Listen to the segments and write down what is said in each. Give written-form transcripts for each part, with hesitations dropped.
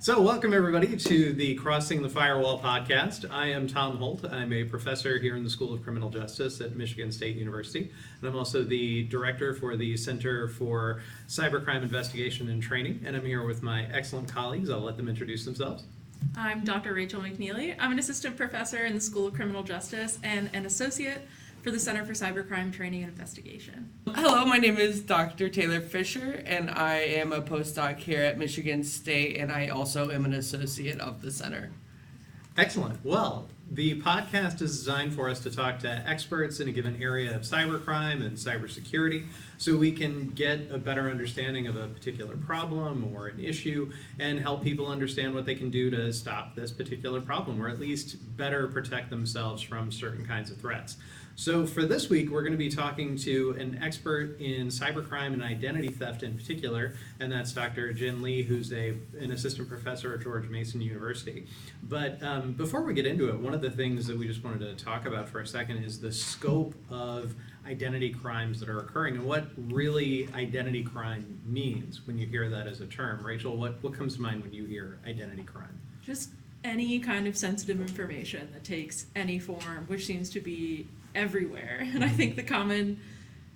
So welcome everybody to the Crossing the Firewall podcast. I am Tom Holt. I'm a professor here in the School of Criminal Justice at Michigan State University. And I'm also the director for the Center for Cybercrime Investigation and Training. And I'm here with my excellent colleagues. I'll let them introduce themselves. I'm Dr. Rachel McNeely. I'm an assistant professor in the School of Criminal Justice and an associate for the Center for Cybercrime Training and Investigation. Hello, my name is Dr. Taylor Fisher, and I am a postdoc here at Michigan State, and I also am an associate of the center. Excellent. Well, the podcast is designed for us to talk to experts in a given area of cybercrime and cybersecurity so we can get a better understanding of a particular problem or an issue and help people understand what they can do to stop this particular problem or at least better protect themselves from certain kinds of threats. So for this week, we're going to be talking to an expert in cybercrime and identity theft in particular, and that's Dr. Jin Lee, who's an assistant professor at George Mason University. But before we get into it, one of the things that we just wanted to talk about for a second is the scope of identity crimes that are occurring and what really identity crime means when you hear that as a term. Rachel, what comes to mind when you hear identity crime? Just any kind of sensitive information that takes any form, which seems to be everywhere. And I think the common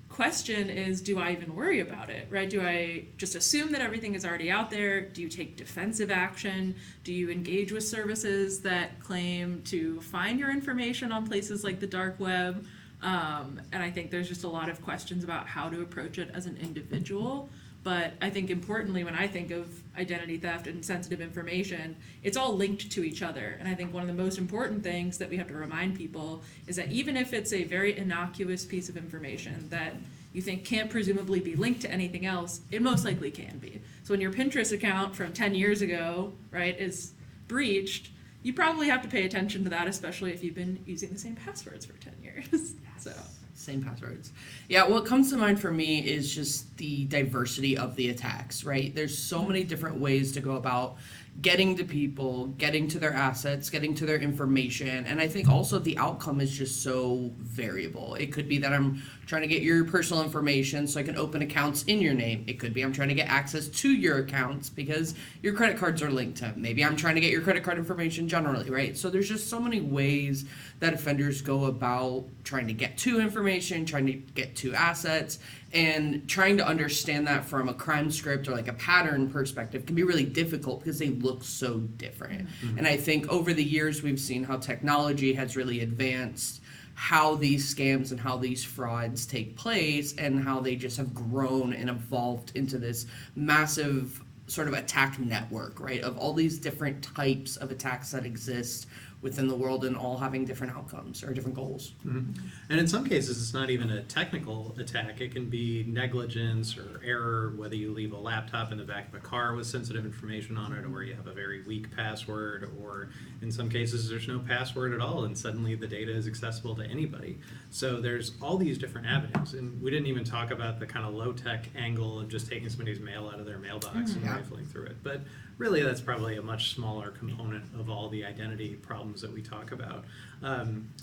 question is, do I even worry about it, right? Do I just assume that everything is already out there? Do you take defensive action? Do you engage with services that claim to find your information on places like the dark web? And I think there's just a lot of questions about how to approach it as an individual. But I think importantly, when I think of identity theft and sensitive information, it's all linked to each other. And I think one of the most important things that we have to remind people is that even if it's a very innocuous piece of information that you think can't presumably be linked to anything else, it most likely can be. So when your Pinterest account from 10 years ago, right, is breached, you probably have to pay attention to that, especially if you've been using the same passwords for 10 years. So. Same passwords. Yeah, what comes to mind for me is just the diversity of the attacks, right? There's so many different ways to go about getting to people, getting to their assets, getting to their information, and I think also the outcome is just so variable. It could be that I'm trying to get your personal information so I can open accounts in your name. It could be I'm trying to get access to your accounts because your credit cards are linked to. Maybe I'm trying to get your credit card information generally, right? So there's just so many ways that offenders go about trying to get to information, trying to get to assets, and trying to understand that from a crime script or like a pattern perspective can be really difficult because they look so different. Mm-hmm. And I think over the years we've seen how technology has really advanced how these scams and how these frauds take place and how they just have grown and evolved into this massive sort of attack network, right, of all these different types of attacks that exist within the world and all having different outcomes or different goals. Mm-hmm. And in some cases, it's not even a technical attack. It can be negligence or error, whether you leave a laptop in the back of a car with sensitive information on it, or you have a very weak password, or in some cases, there's no password at all, and suddenly the data is accessible to anybody. So there's all these different avenues, and we didn't even talk about the kind of low-tech angle of just taking somebody's mail out of their mailbox and rifling through it. But really, that's probably a much smaller component of all the identity problems that we talk about.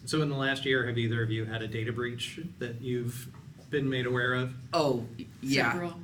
So in the last year, have either of you had a data breach that you've been made aware of? Oh, yeah. Several.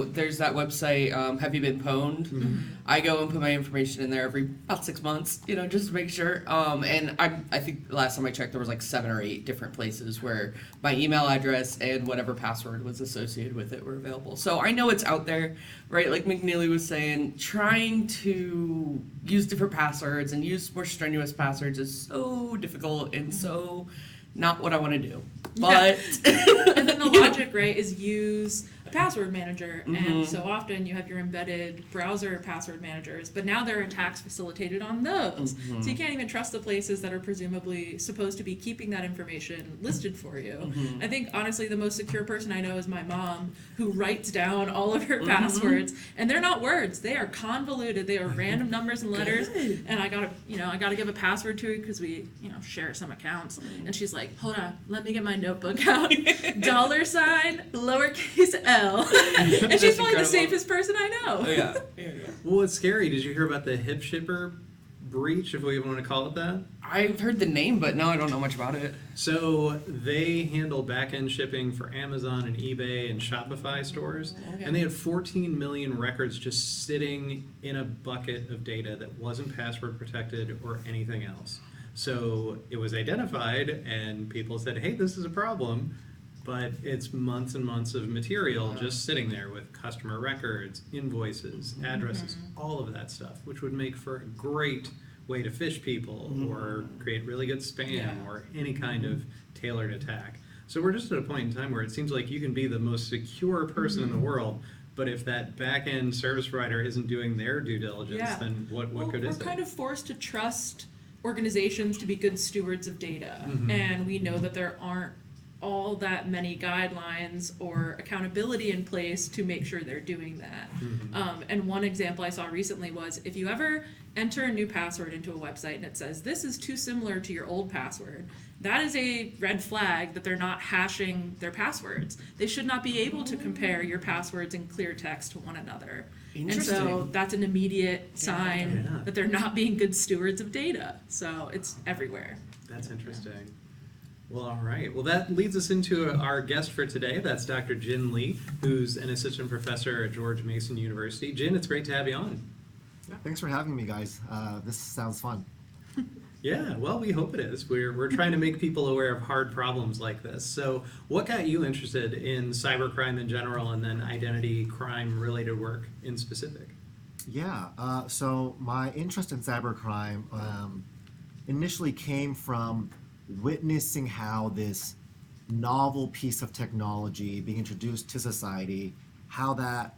There's that website, Have You Been Pwned? Mm-hmm. I go and put my information in there every about 6 months, just to make sure. And I think the last time I checked, there was like 7 or 8 different places where my email address and whatever password was associated with it were available. So I know it's out there, right? Like McNeely was saying, trying to use different passwords and use more strenuous passwords is so difficult and so not what I want to do. But and then the logic, right, is use a password manager. Mm-hmm. And so often you have your embedded browser password managers, but now there are attacks facilitated on those. Mm-hmm. So you can't even trust the places that are presumably supposed to be keeping that information listed for you. Mm-hmm. I think, honestly, the most secure person I know is my mom, who writes down all of her passwords, and they're not words. They are convoluted. They are random numbers and letters. Good. And I gotta give a password to her because we, share some accounts. And she's like, hold on, let me get my notebook out. $, lowercase L. And she's probably incredible. The safest person I know. Oh, yeah. Well, it's scary. Did you hear about the hip shipper breach, if we even want to call it that? I've heard the name, but no, I don't know much about it. So they handle back-end shipping for Amazon and eBay and Shopify stores. Okay. And they had 14 million records just sitting in a bucket of data that wasn't password protected or anything else. So it was identified and people said, hey, this is a problem. But it's months and months of material just sitting there with customer records, invoices, addresses, all of that stuff, which would make for a great way to phish people or create really good spam or any kind of tailored attack. So we're just at a point in time where it seems like you can be the most secure person in the world, but if that back-end service provider isn't doing their due diligence, then what good is it? We're kind of forced to trust organizations to be good stewards of data, and we know that there aren't all that many guidelines or accountability in place to make sure they're doing that. And one example I saw recently was if you ever enter a new password into a website and it says this is too similar to your old password, that is a red flag that they're not hashing their passwords. They should not be able to compare your passwords in clear text to one another. And so Interesting. that's an immediate sign Yeah. that they're not being good stewards of data. So it's everywhere. That's interesting. Well, all right. Well, that leads us into our guest for today. That's Dr. Jin Lee, who's an assistant professor at George Mason University. Jin, it's great to have you on. Thanks for having me, guys. This sounds fun. Yeah, well, we hope it is. We're trying to make people aware of hard problems like this. So what got you interested in cybercrime in general and then identity crime related work in specific? Yeah, so my interest in cybercrime initially came from witnessing how this novel piece of technology being introduced to society, how that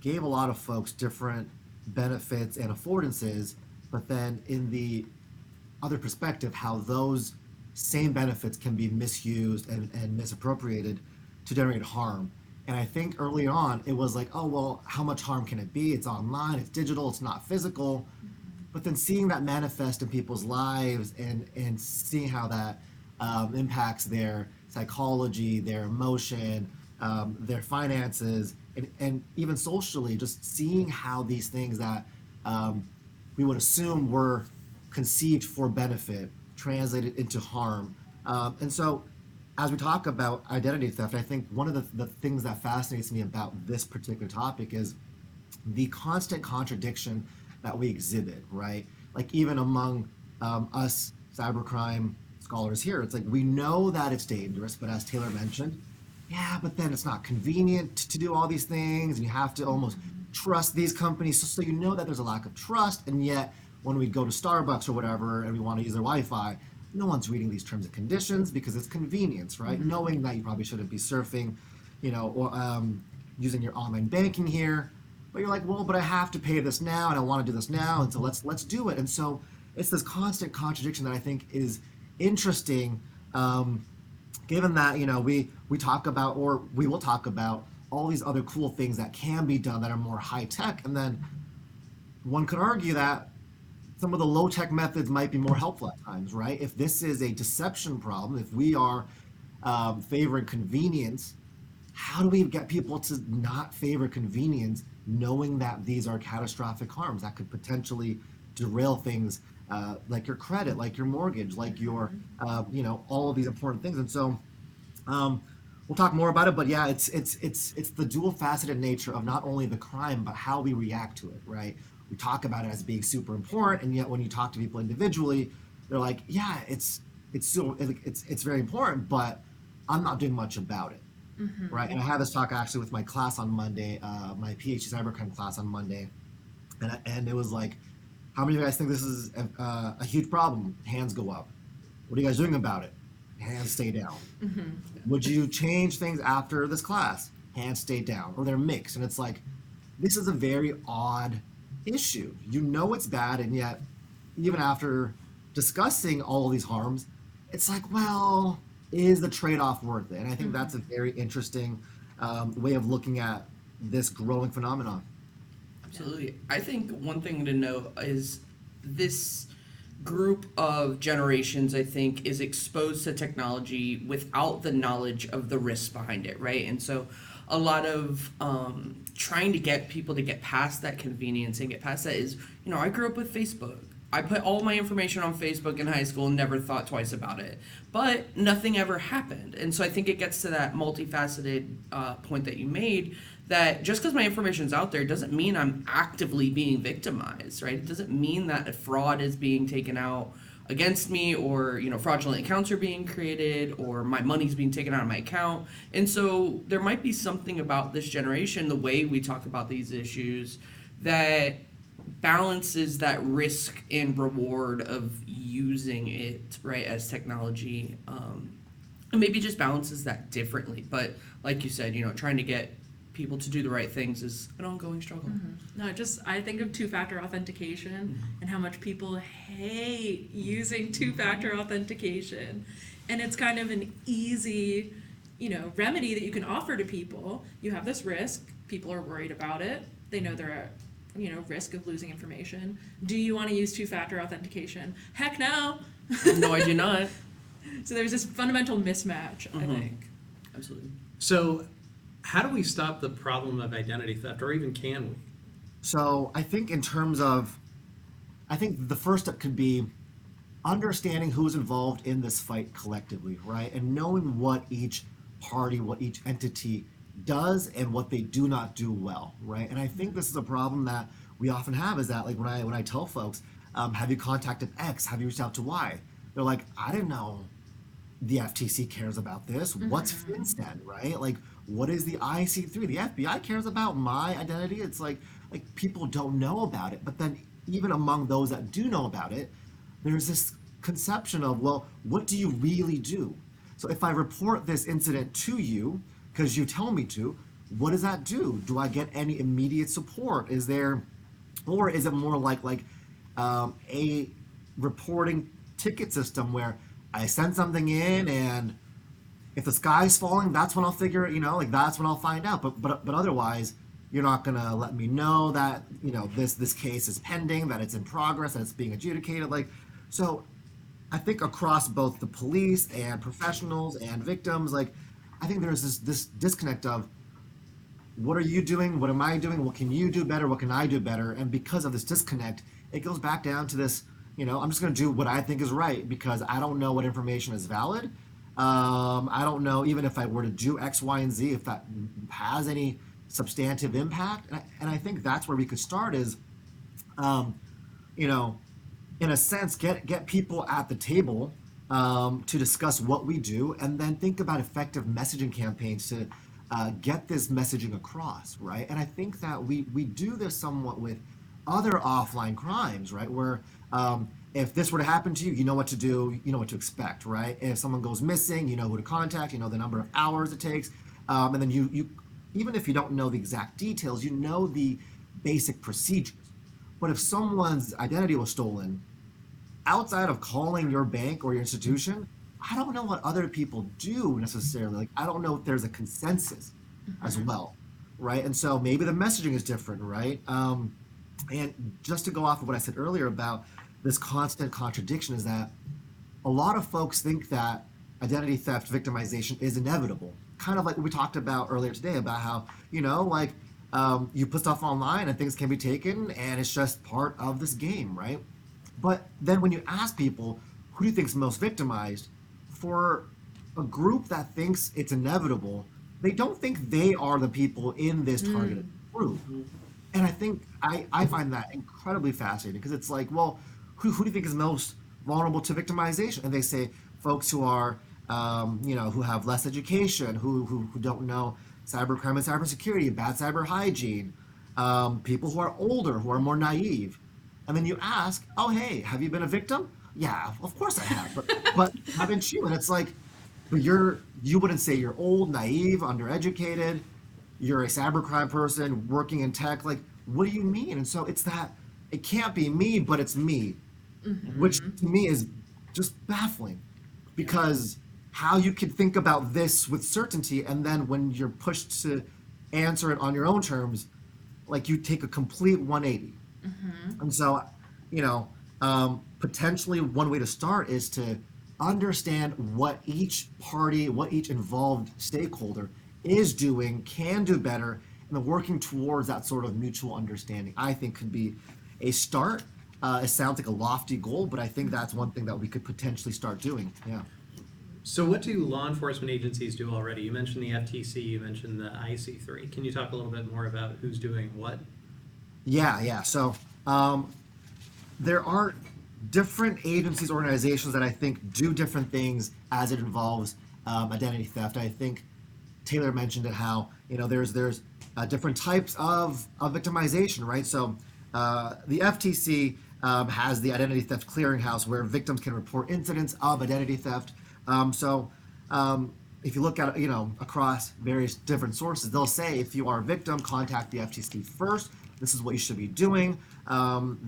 gave a lot of folks different benefits and affordances, but then in the other perspective, how those same benefits can be misused and misappropriated to generate harm. And I think early on it was like, oh, well, how much harm can it be? It's online, it's digital, it's not physical. But then seeing that manifest in people's lives and seeing how that impacts their psychology, their emotion, their finances, and even socially, just seeing how these things that we would assume were conceived for benefit translated into harm. And so as we talk about identity theft, I think one of the things that fascinates me about this particular topic is the constant contradiction that we exhibit, right? Like even among us cybercrime scholars here, it's like we know that it's dangerous, but as Taylor mentioned, yeah, but then it's not convenient to do all these things, and you have to almost trust these companies. So you know that there's a lack of trust, and yet when we go to Starbucks or whatever and we want to use their Wi-Fi, no one's reading these terms and conditions because it's convenience, right? Knowing that you probably shouldn't be surfing, or using your online banking here. But you're like, well, but I have to pay this now, and I want to do this now, and so let's do it. And so it's this constant contradiction that I think is interesting, given that we talk about, or we will talk about, all these other cool things that can be done that are more high tech, and then one could argue that some of the low tech methods might be more helpful at times, right? If this is a deception problem, if we are favoring convenience, how do we get people to not favor convenience, knowing that these are catastrophic harms that could potentially derail things like your credit, like your mortgage, like your, all of these important things. And so we'll talk more about it, but yeah, it's the dual faceted nature of not only the crime, but how we react to it, right? We talk about it as being super important, and yet when you talk to people individually, they're like, yeah, it's very important, but I'm not doing much about it. Right, and I had this talk actually with my class on Monday, my PhD cybercrime class on Monday, and it was like, how many of you guys think this is a huge problem? Hands go up. What are you guys doing about it? Hands stay down. Would you change things after this class? Hands stay down, or they're mixed, and it's like, this is a very odd issue. You know it's bad, and yet even after discussing all of these harms, it's like, well, is the trade-off worth it? And I think that's a very interesting way of looking at this growing phenomenon. Absolutely. I think one thing to note is this group of generations, I think, is exposed to technology without the knowledge of the risks behind it, right? And so a lot of trying to get people to get past that convenience and get past that is, I grew up with Facebook. I put all my information on Facebook in high school and never thought twice about it. But nothing ever happened. And so I think it gets to that multifaceted point that you made, that just because my information's out there doesn't mean I'm actively being victimized, right? It doesn't mean that a fraud is being taken out against me, or fraudulent accounts are being created, or my money's being taken out of my account. And so there might be something about this generation, the way we talk about these issues, that balances that risk and reward of using it, right, as technology, and maybe just balances that differently. But like you said, trying to get people to do the right things is an ongoing struggle. No, I think of two-factor authentication and how much people hate using two-factor authentication. And it's kind of an easy, remedy that you can offer to people. You have this risk, people are worried about it, they know they're at, risk of losing information. Do you want to use two-factor authentication? Heck no! No, I do not. So there's this fundamental mismatch, I think. Absolutely. So how do we stop the problem of identity theft, or even can we? So I think I think the first step could be understanding who's involved in this fight collectively, right? And knowing what each party, what each entity does and what they do not do well, right? And I think this is a problem that we often have, is that, like, when I tell folks, have you contacted X? Have you reached out to Y? They're like, I didn't know the FTC cares about this. What's FinCEN, right? Like, what is the IC3? The FBI cares about my identity. It's like people don't know about it. But then even among those that do know about it, there's this conception of, well, what do you really do? So if I report this incident to you because you tell me to, what does that do? Do I get any immediate support? Is there, or is it more like a reporting ticket system where I send something in, and if the sky's falling, that's when I'll figure it, that's when I'll find out. But otherwise, you're not gonna let me know that, this case is pending, that it's in progress, that it's being adjudicated. So I think across both the police and professionals and victims, I think there's this disconnect of, what are you doing? What am I doing? What can you do better? What can I do better? And because of this disconnect, it goes back down to this, I'm just going to do what I think is right because I don't know what information is valid. I don't know, even if I were to do X, Y, and Z, if that has any substantive impact. And I think that's where we could start is, in a sense, get people at the table to discuss what we do, and then think about effective messaging campaigns to get this messaging across, right? And I think that we do this somewhat with other offline crimes, right? Where if this were to happen to you, you know what to do, you know what to expect, right? If someone goes missing, you know who to contact, you know the number of hours it takes, and then you even if you don't know the exact details, you know the basic procedures. But if someone's identity was stolen, outside of calling your bank or your institution, I don't know what other people do necessarily. I don't know if there's a consensus as well, right? And so maybe the messaging is different, right? And just to go off of what I said earlier about this constant contradiction, is that a lot of folks think that identity theft victimization is inevitable. Kind of like what we talked about earlier today about how, you put stuff online and things can be taken and it's just part of this game, right? But then when you ask people, who do you think is most victimized? For a group that thinks it's inevitable, they don't think they are the people in this targeted group. And I think I find that incredibly fascinating, because it's like, well, who do you think is most vulnerable to victimization? And they say folks who are, who have less education, who don't know cybercrime and cybersecurity, bad cyber hygiene, people who are older, who are more naive. And then you ask, oh, hey, have you been a victim? Yeah, of course I have, but haven't you? And it's like, but you wouldn't say you're old, naive, undereducated, you're a cybercrime person working in tech. Like, what do you mean? And so it's that, it can't be me, but it's me, which to me is just baffling, because how you can think about this with certainty, and then when you're pushed to answer it on your own terms, like you take a complete 180. And so, potentially one way to start is to understand what each party, what each involved stakeholder is doing, can do better, and then working towards that sort of mutual understanding, I think, could be a start. it sounds like a lofty goal, but I think that's one thing that we could potentially start doing. Yeah. So what do law enforcement agencies do already? You mentioned the FTC, you mentioned the IC3. Can you talk a little bit more about who's doing what? Yeah. So there are different agencies, organizations that I think do different things as it involves identity theft. I think Taylor mentioned it, how there's different types of victimization, right? So the FTC has the Identity Theft Clearinghouse, where victims can report incidents of identity theft. So if you look at across various different sources, they'll say if you are a victim, contact the FTC first. This is what you should be doing.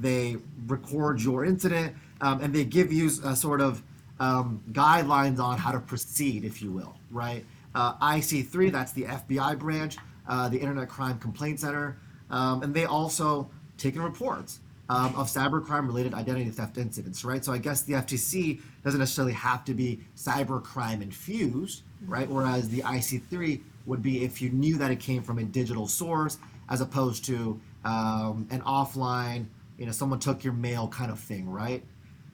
They record your incident, and they give you a sort of guidelines on how to proceed, if you will, right? IC3, that's the FBI branch, the Internet Crime Complaint Center, and they also take in reports of cybercrime-related identity theft incidents, right? So I guess the FTC doesn't necessarily have to be cybercrime infused, right? Whereas the IC3 would be if you knew that it came from a digital source, as opposed to an offline, someone took your mail kind of thing, right?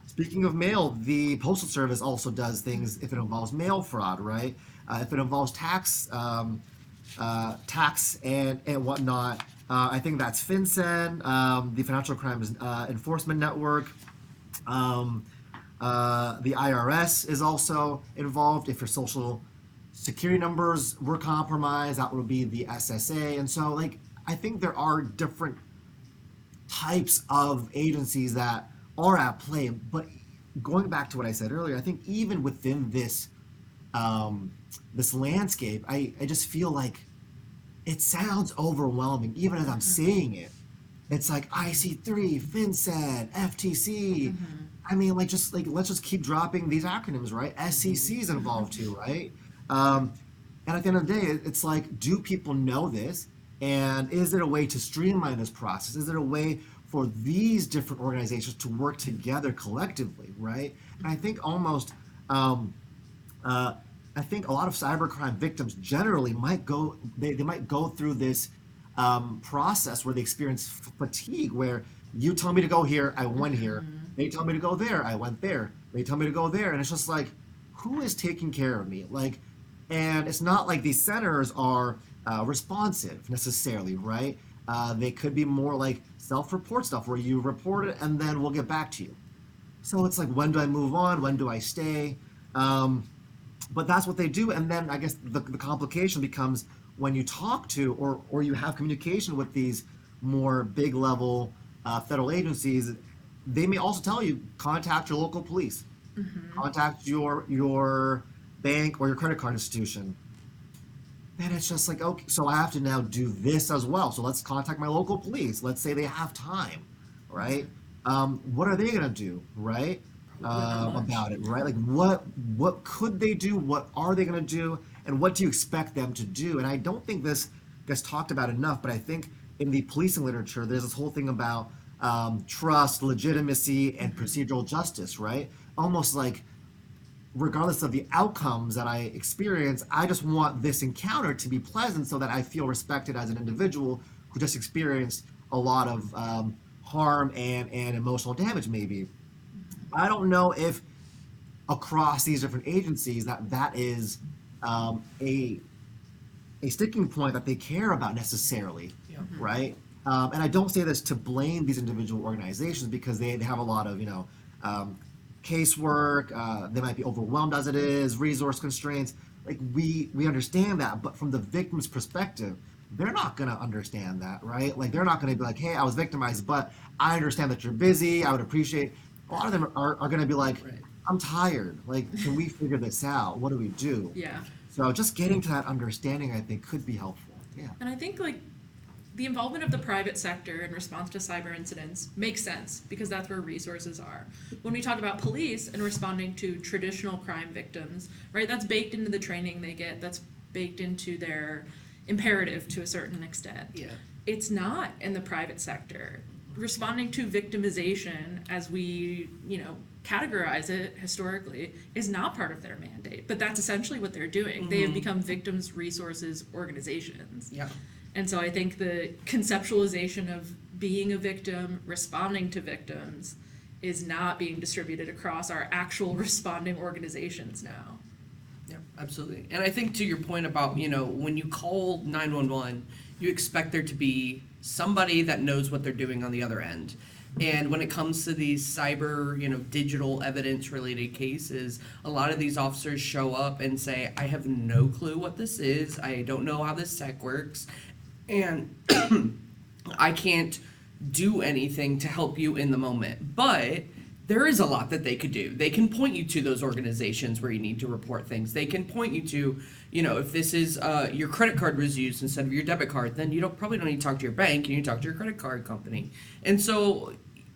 Speaking of mail, the Postal Service also does things if it involves mail fraud, right? If it involves tax and whatnot, I think that's FinCEN, the Financial Crimes Enforcement Network. The IRS is also involved. If your social security numbers were compromised, that would be the SSA. And so, I think there are different types of agencies that are at play. But going back to what I said earlier, I think even within this this landscape, I just feel like it sounds overwhelming, even as I'm saying it. It's like IC3, FinCEN, FTC. I mean, let's just keep dropping these acronyms, right? SEC is involved too, right? And at the end of the day, it's like, do people know this? And is there a way to streamline this process? Is there a way for these different organizations to work together collectively, right? And I think almost, I think a lot of cybercrime victims generally might go, they might go through this process where they experience fatigue, where you tell me to go here, I went here. They tell me to go there, I went there. They tell me to go there, and it's just like, who is taking care of me? And it's not like these centers are responsive necessarily, right? They could be more like self-report stuff where you report it and then we'll get back to you. So it's like, when do I move on? When do I stay? But that's what they do. And then I guess the complication becomes when you talk to or you have communication with these more big level federal agencies, they may also tell you, contact your local police, contact your bank or your credit card institution. Then it's just like, okay, so I have to now do this as well. So let's contact my local police. Let's say they have time, right? What are they gonna do, right? About it, right? Like what could they do? What are they gonna do? And what do you expect them to do? And I don't think this gets talked about enough, but I think in the policing literature, there's this whole thing about trust, legitimacy, and procedural justice, right? Almost like, regardless of the outcomes that I experience, I just want this encounter to be pleasant so that I feel respected as an individual who just experienced a lot of harm and emotional damage, maybe. I don't know if across these different agencies that is a sticking point that they care about necessarily, right? And I don't say this to blame these individual organizations, because they have a lot of, casework, they might be overwhelmed as it is, resource constraints. Like we understand that, but from the victim's perspective, they're not gonna understand that, right? Like they're not gonna be like, hey, I was victimized, but I understand that you're busy. I would appreciate. A lot of them are gonna be like, I'm tired. Like, can we figure this out? What do we do? Yeah. So just getting to that understanding, I think, could be helpful. Yeah. And I think the involvement of the private sector in response to cyber incidents makes sense, because that's where resources are. When we talk about police and responding to traditional crime victims, right, that's baked into the training they get, that's baked into their imperative to a certain extent. Yeah. It's not in the private sector. Responding to victimization, as we, categorize it historically, is not part of their mandate, but that's essentially what they're doing. They have become victims resources organizations. Yeah. And so I think the conceptualization of being a victim, responding to victims, is not being distributed across our actual responding organizations now. Yeah, absolutely. And I think to your point about, you know, when you call 911, you expect there to be somebody that knows what they're doing on the other end. And when it comes to these cyber, you know, digital evidence related cases, a lot of these officers show up and say, I have no clue what this is. I don't know how this tech works. And I can't do anything to help you in the moment. But there is a lot that they could do. They can point you to those organizations where you need to report things. They can point you to, you know, if this is your credit card was used instead of your debit card, then you probably don't need to talk to your bank. You need to talk to your credit card company. And so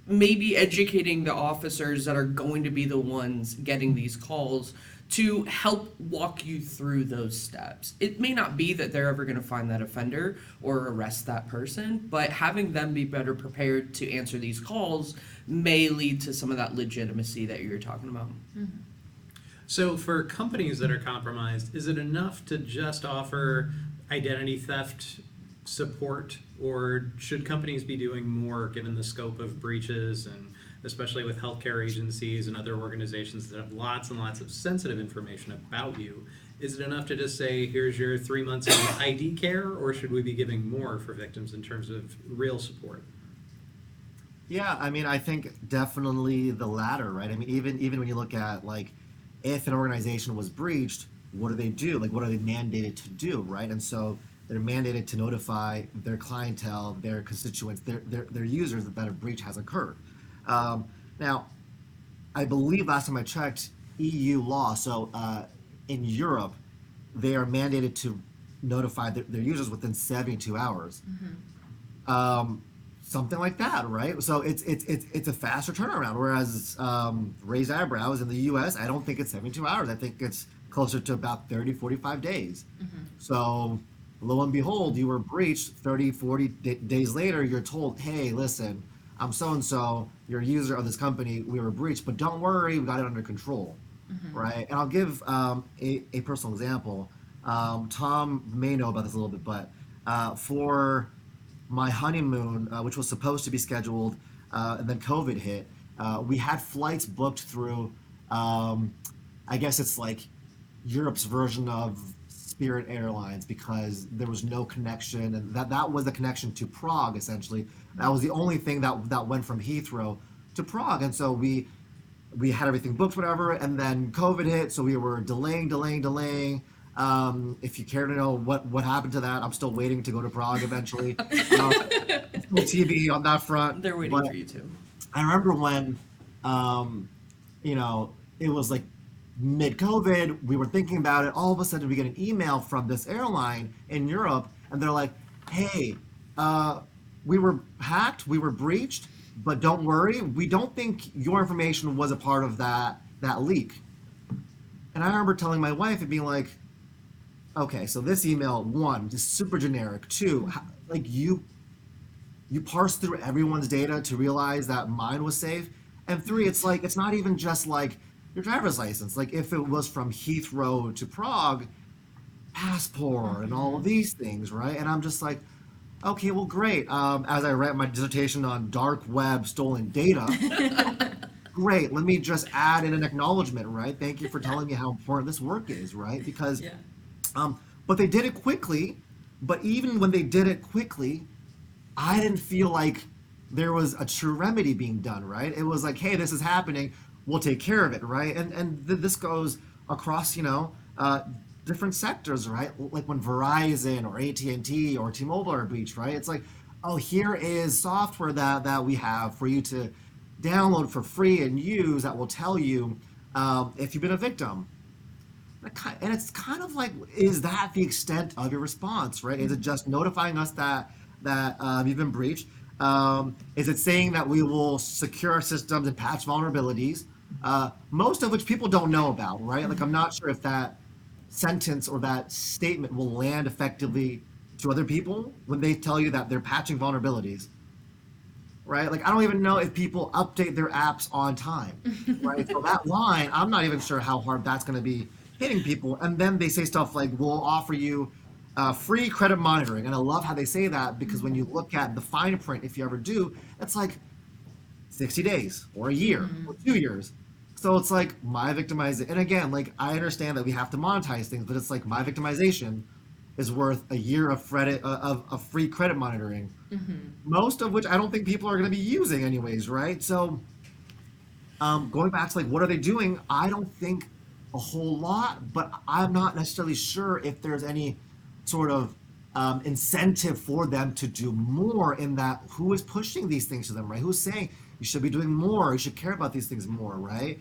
maybe educating the officers that are going to be the ones getting these calls to help walk you through those steps. It may not be that they're ever going to find that offender or arrest that person, but having them be better prepared to answer these calls may lead to some of that legitimacy that you're talking about. So for companies that are compromised, is it enough to just offer identity theft support, or should companies be doing more given the scope of breaches, and especially with healthcare agencies and other organizations that have lots and lots of sensitive information about you? Is it enough to just say, here's your 3 months of ID care, or should we be giving more for victims in terms of real support? Yeah, I mean, I think definitely the latter, right? I mean, even when you look at, like, if an organization was breached, what do they do? Like, what are they mandated to do, right? And so they're mandated to notify their clientele, their constituents, their users that a breach has occurred. Now, I believe last time I checked, EU law, so in Europe, they are mandated to notify their users within 72 hours. Something like that, right? So it's a faster turnaround. Whereas raised eyebrows in the U.S., I don't think it's 72 hours. I think it's closer to about 30, 45 days. So lo and behold, you were breached 30, 40 days later, you're told, hey, listen, I'm so-and-so, you're a user of this company, we were breached, but don't worry, we got it under control, right? And I'll give a personal example. Tom may know about this a little bit, but for my honeymoon, which was supposed to be scheduled, and then COVID hit, we had flights booked through, I guess it's like Europe's version of Spirit Airlines, because there was no connection, and that was the connection to Prague, essentially. That was the only thing that went from Heathrow to Prague, and so we had everything booked, whatever, and then COVID hit, so we were delaying. If you care to know what happened to that, I'm still waiting to go to Prague eventually. Still TV on that front. They're waiting for you too. I remember when, it was like mid-COVID, we were thinking about it, all of a sudden we get an email from this airline in Europe, and they're like, hey, we were hacked, we were breached, but don't worry, we don't think your information was a part of that leak. And I remember telling my wife and being like, okay, so this email, one, is super generic. Two, like you parse through everyone's data to realize that mine was safe. And three, it's like, it's not even just like your driver's license. Like if it was from Heathrow to Prague, passport and all of these things, right? And I'm just like, okay, well, great. As I write my dissertation on dark web stolen data, great. Let me just add in an acknowledgement, right? Thank you for telling me how important this work is, right? Because, but they did it quickly. But even when they did it quickly, I didn't feel like there was a true remedy being done, right? It was like, hey, this is happening, we'll take care of it, right? And this goes across, different sectors, right? Like when Verizon or AT&T or T-Mobile are breached, right? It's like, oh, here is software that we have for you to download for free and use that will tell you if you've been a victim. And it's kind of like, is that the extent of your response, right? Is it just notifying us that you've been breached? Is it saying that we will secure our systems and patch vulnerabilities, most of which people don't know about, right? Like, I'm not sure if that sentence or that statement will land effectively to other people when they tell you that they're patching vulnerabilities, right? Like, I don't even know if people update their apps on time, right? So that line, I'm not even sure how hard that's going to be hitting people. And then they say stuff like, we'll offer you free credit monitoring. And I love how they say that, because when you look at the fine print, if you ever do, it's like 60 days or a year or 2 years. So it's like my victimization. And again, like I understand that we have to monetize things, but it's like my victimization is worth a year of credit of free credit monitoring, most of which I don't think people are going to be using anyways, right? So going back to like what are they doing? I don't think a whole lot, but I'm not necessarily sure if there's any sort of incentive for them to do more, in that who is pushing these things to them, right? Who's saying you should be doing more, you should care about these things more, right?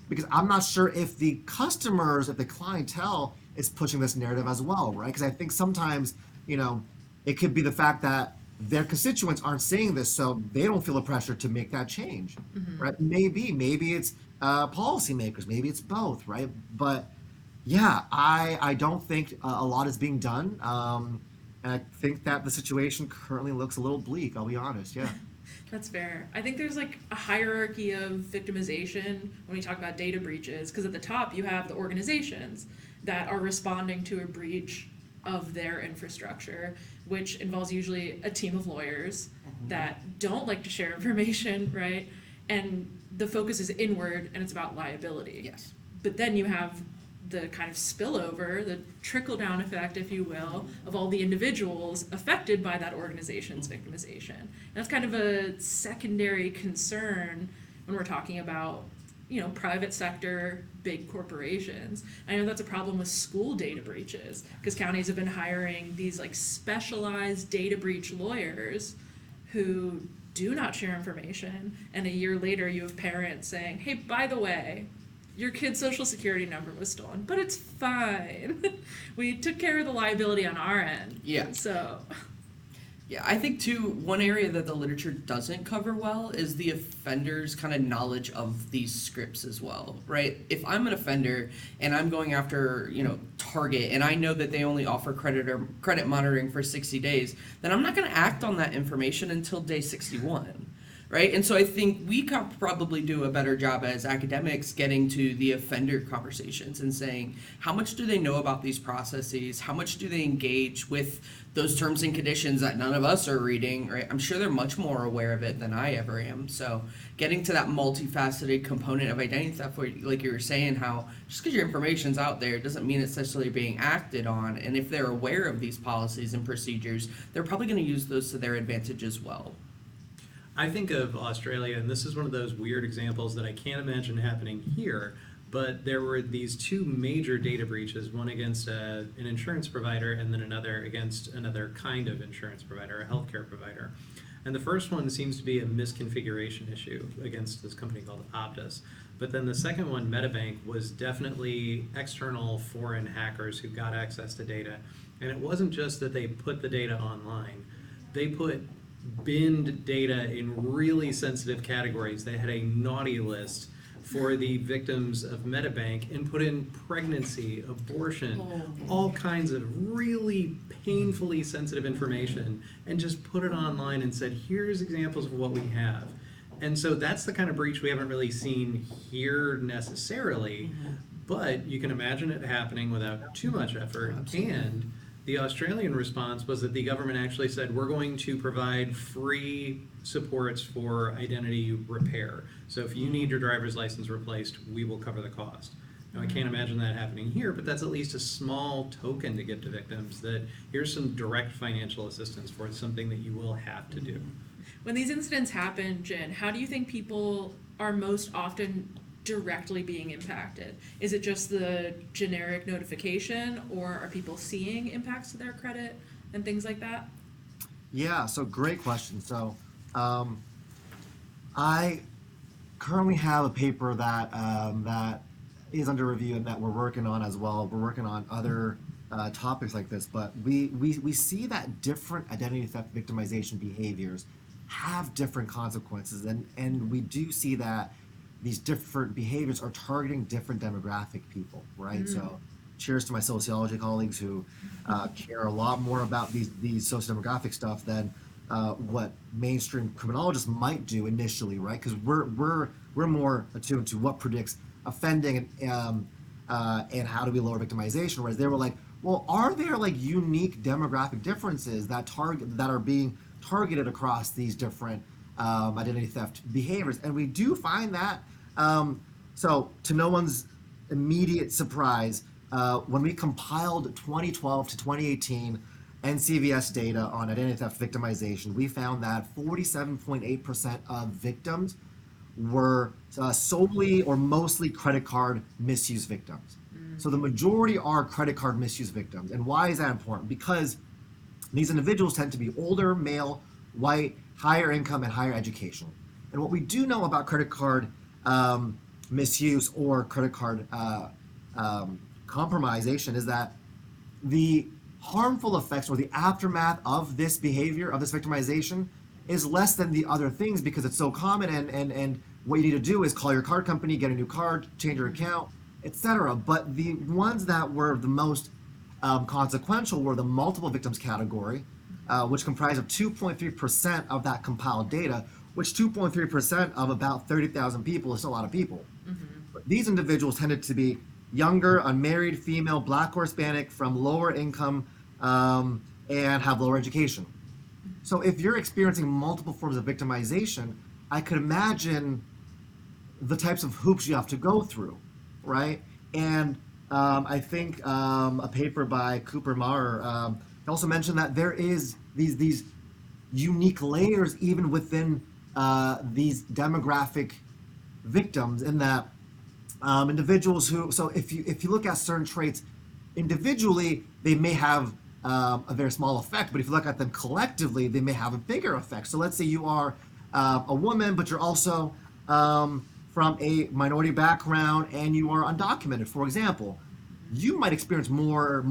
Because I'm not sure if the customers, if the clientele is pushing this narrative as well, right? Because I think sometimes, it could be the fact that their constituents aren't saying this, so they don't feel the pressure to make that change, right? Maybe it's policymakers, maybe it's both, right? But yeah, I don't think a lot is being done, and I think that the situation currently looks a little bleak. I'll be honest, yeah. That's fair. I think there's like a hierarchy of victimization when we talk about data breaches, because at the top you have the organizations that are responding to a breach of their infrastructure, which involves usually a team of lawyers that don't like to share information, right? And the focus is inward and it's about liability. Yes. But then you have the kind of spillover, the trickle-down effect, if you will, of all the individuals affected by that organization's victimization. And that's kind of a secondary concern when we're talking about, private sector, big corporations. I know that's a problem with school data breaches, because counties have been hiring these like specialized data breach lawyers who do not share information, and a year later you have parents saying, hey, by the way, your kid's social security number was stolen, but it's fine. We took care of the liability on our end. Yeah. So. Yeah, I think too, one area that the literature doesn't cover well is the offender's kind of knowledge of these scripts as well, right? If I'm an offender and I'm going after, Target, and I know that they only offer credit monitoring for 60 days, then I'm not going to act on that information until day 61. Right? And so I think we could probably do a better job as academics getting to the offender conversations and saying, how much do they know about these processes? How much do they engage with those terms and conditions that none of us are reading, right? I'm sure they're much more aware of it than I ever am. So getting to that multifaceted component of identity theft, like you were saying, how just because your information's out there doesn't mean it's necessarily being acted on. And if they're aware of these policies and procedures, they're probably going to use those to their advantage as well. I think of Australia, and this is one of those weird examples that I can't imagine happening here, but there were these two major data breaches, one against an insurance provider and then another against another kind of insurance provider, a healthcare provider. And the first one seems to be a misconfiguration issue against this company called Optus. But then the second one, MetaBank, was definitely external foreign hackers who got access to data. And it wasn't just that they put the data online. They put binned data in really sensitive categories. They had a naughty list for the victims of MetaBank and put in pregnancy, abortion, all kinds of really painfully sensitive information, and just put it online and said, here's examples of what we have. And so that's the kind of breach we haven't really seen here necessarily, but you can imagine it happening without too much effort. Absolutely. And the Australian response was that the government actually said, we're going to provide free supports for identity repair. So if you need your driver's license replaced, we will cover the cost. Now, I can't imagine that happening here, but that's at least a small token to give to victims that here's some direct financial assistance for something that you will have to do. When these incidents happen, Jin, how do you think people are most often directly being impacted? Is it just the generic notification, or are people seeing impacts to their credit and things like that? Yeah, so great question. So I currently have a paper that that is under review and that we're working on as well. We're working on other topics like this, but we see that different identity theft victimization behaviors have different consequences, and we do see that these different behaviors are targeting different demographic people, right? So cheers to my sociology colleagues who care a lot more about these socio-demographic stuff than what mainstream criminologists might do initially, right? Because we're more attuned to what predicts offending and how do we lower victimization, whereas they were like, well, are there like unique demographic differences that are being targeted across these different identity theft behaviors? And we do find that. So, to no one's immediate surprise, when we compiled 2012 to 2018 NCVS data on identity theft victimization, we found that 47.8% of victims were solely or mostly credit card misuse victims. So the majority are credit card misuse victims. And why is that important? Because these individuals tend to be older, male, white, higher income, and higher education. And what we do know about credit card misuse or credit card compromisation is that the harmful effects or the aftermath of this behavior, of this victimization, is less than the other things because it's so common, and what you need to do is call your card company, get a new card, change your account, etc. But the ones that were the most consequential were the multiple victims category, which comprised of 2.3% of that compiled data, which 2.3% of about 30,000 people is a lot of people. But these individuals tended to be younger, unmarried, female, Black or Hispanic, from lower income, and have lower education. So if you're experiencing multiple forms of victimization, I could imagine the types of hoops you have to go through, right? And I think a paper by Cooper Maurer also mentioned that there is these unique layers even within these demographic victims, in that individuals who, so if you look at certain traits individually, they may have a very small effect, but if you look at them collectively, they may have a bigger effect. So let's say you are a woman, but you're also from a minority background and you are undocumented, for example. You might experience more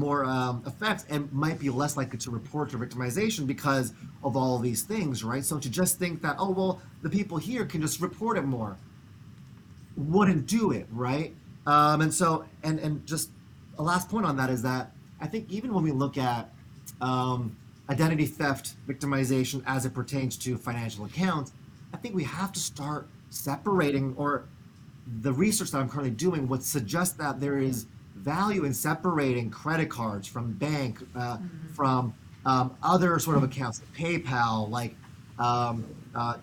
effects and might be less likely to report your victimization because of all of these things, right? So to just think that, oh, well, the people here can just report it more, wouldn't do it, right? And so, and just a last point on that is that I think even when we look at identity theft victimization as it pertains to financial accounts, I think we have to start separating, or the research that I'm currently doing would suggest that there is value in separating credit cards from bank, from other sort of accounts, PayPal, like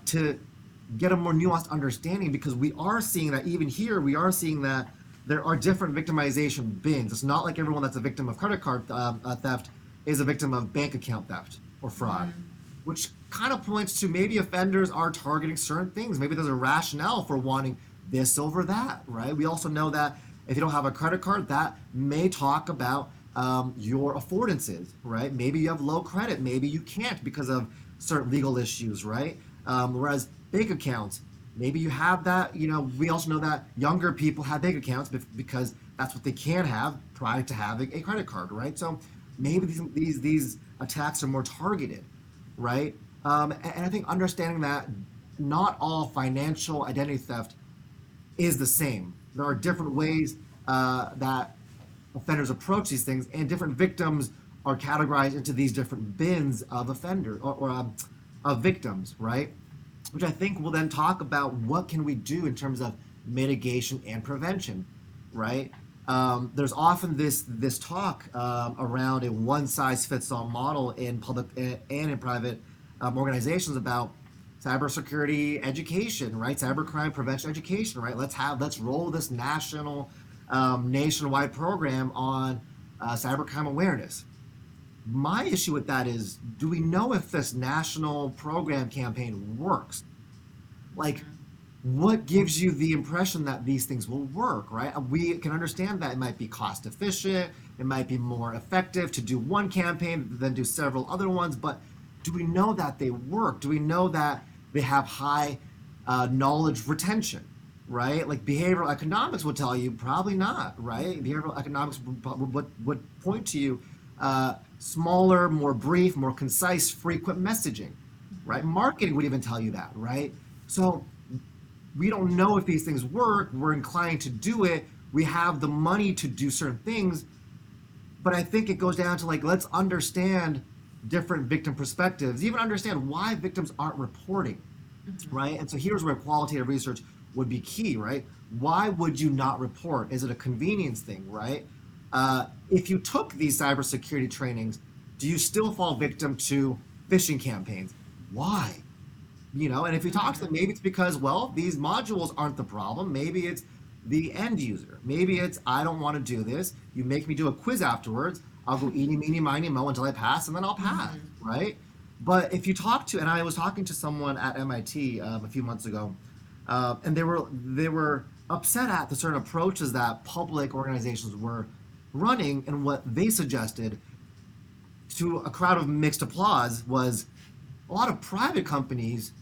to get a more nuanced understanding, because we are seeing that even here, we are seeing that there are different victimization bins. It's not like everyone that's a victim of credit card theft is a victim of bank account theft or fraud, which kind of points to maybe offenders are targeting certain things. Maybe there's a rationale for wanting this over that, right? We also know that if you don't have a credit card, that may talk about your affordances, right? Maybe you have low credit, maybe you can't because of certain legal issues, right? Whereas bank accounts, maybe you have that, we also know that younger people have bank accounts because that's what they can have prior to having a credit card, right? So maybe these attacks are more targeted, right? And I think understanding that not all financial identity theft is the same. There are different ways that offenders approach these things, and different victims are categorized into these different bins of offender or of victims, right? Which I think will then talk about what can we do in terms of mitigation and prevention, right? There's often this talk around a one-size-fits-all model in public and in private organizations about cybersecurity education, right? Cybercrime prevention education, right? Let's roll this nationwide program on cybercrime awareness. My issue with that is, do we know if this national program campaign works? Like, what gives you the impression that these things will work, right? We can understand that it might be cost efficient, it might be more effective to do one campaign than do several other ones, but do we know that they work? Do we know that they have high knowledge retention, right? Like behavioral economics would tell you probably not, right? Behavioral economics would point to you smaller, more brief, more concise, frequent messaging, right? Marketing would even tell you that, right? So we don't know if these things work. We're inclined to do it. We have the money to do certain things, but I think it goes down to, like, let's understand different victim perspectives, even understand why victims aren't reporting, right? And so here's where qualitative research would be key, right? Why would you not report? Is it a convenience thing, right? if you took these cybersecurity trainings, do you still fall victim to phishing campaigns? Why? And if you talk to them, maybe it's because, well, these modules aren't the problem. Maybe it's the end user. Maybe it's, I don't want to do this. You make me do a quiz afterwards. I'll go eeny, meeny, miny, mo until I pass, and then I'll pass, right? But if you talk to, and I was talking to someone at MIT a few months ago, and they were upset at the certain approaches that public organizations were running, and what they suggested to a crowd of mixed applause was a lot of private companies,